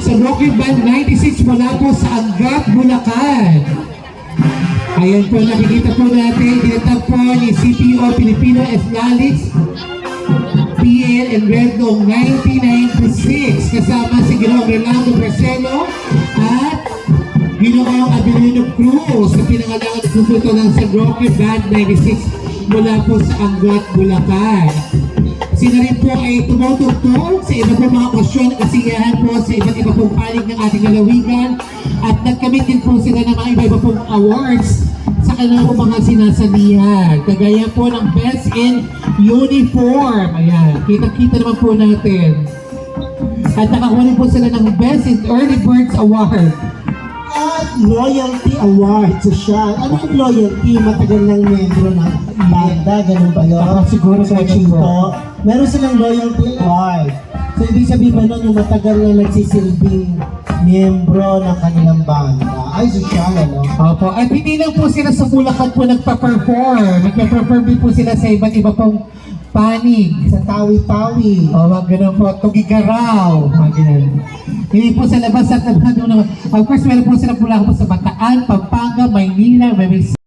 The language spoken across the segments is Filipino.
sa Rocky Band 96 mula po sa Angat, Bulacan. Ayan po, nakikita po natin, dinatag po ni CPO Filipino Eslalix PL and Red noong 1996 kasama si Ginoong Rolando Bracelo at Ginoong Adelino Cruz na pinangalangan at susuto ng San Roque Band 96 mula po sa Angat, Bulacan. Sila rin po ay tumutugtog sa iba pong mga okasyon at kasiyahan po sa iba't iba pong panig ng ating lalawigan at nagkamit din po sila ng mga iba-iba pong awards sa kanilang mga sinasalihan. Kagaya po ng Best in Uniform. Ayan, kita-kita naman po natin. At nakakuha rin po sila ng Best in Early Birds Award. At Loyalty Award social. Ano yung loyalty? Matagal ng membro ng banda, ganun ba yun? Siguro sa Chito. Meron silang Loyalty Award. So, ibig sabihin ba nun yung matagal na nagsisilbing membro ng kanilang banda? Ay, social, ano? Opo, at hindi lang po sila sa Bulacan po nagpa-perform. Nagpa-perform din po sila sa iba't iba pong panig. Sa Tawi-Tawi. O, mga ganun po, Tugigaraw. Mga ganun. Hindi po sa labas at labas naman. Of course, meron po sila pula po sa Bataan, Pampanga, Maynila, Nueva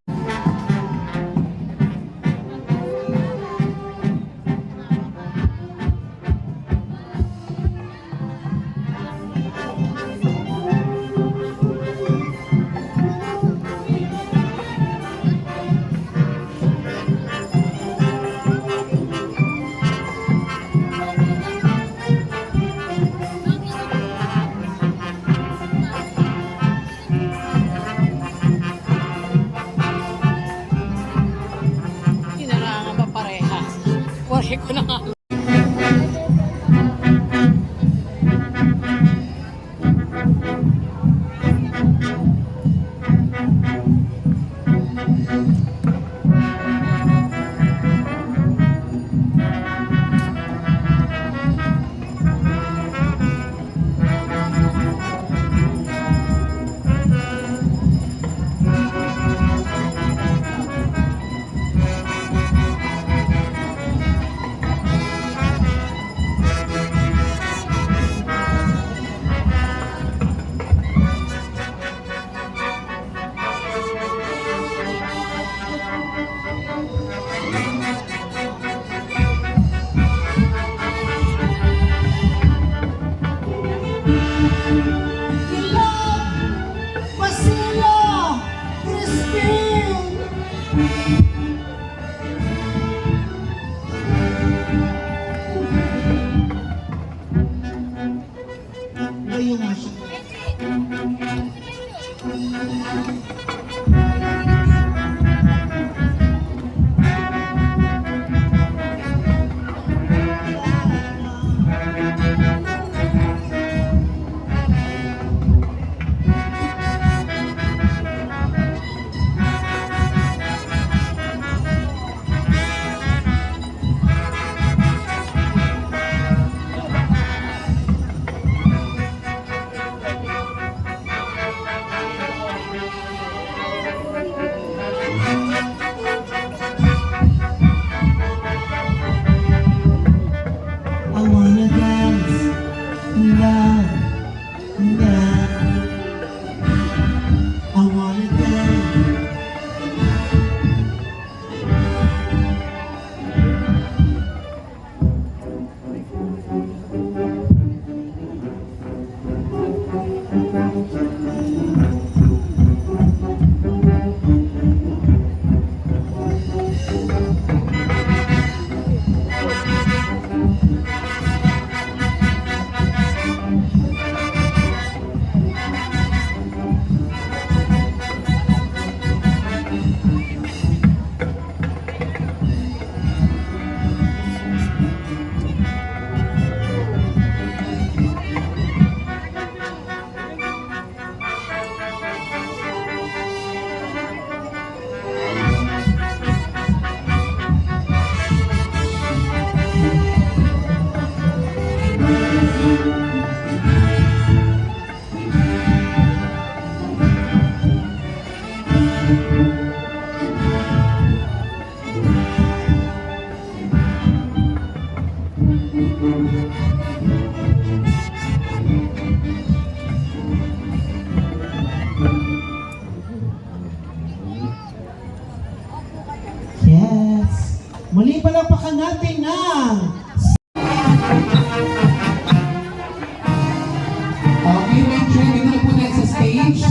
dito na po tayo sa stage.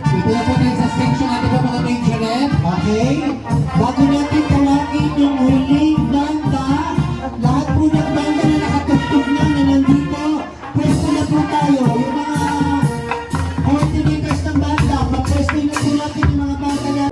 Dito na po tayo sa stage yung ating mga majorette. Okay? Bago natin tawagin yung huling banda, lahat po ng banda na nakatugtog na nandito, pwesto na po tayo. Yung mga coordinators ng banda, mapwesto na po natin yung mga banda na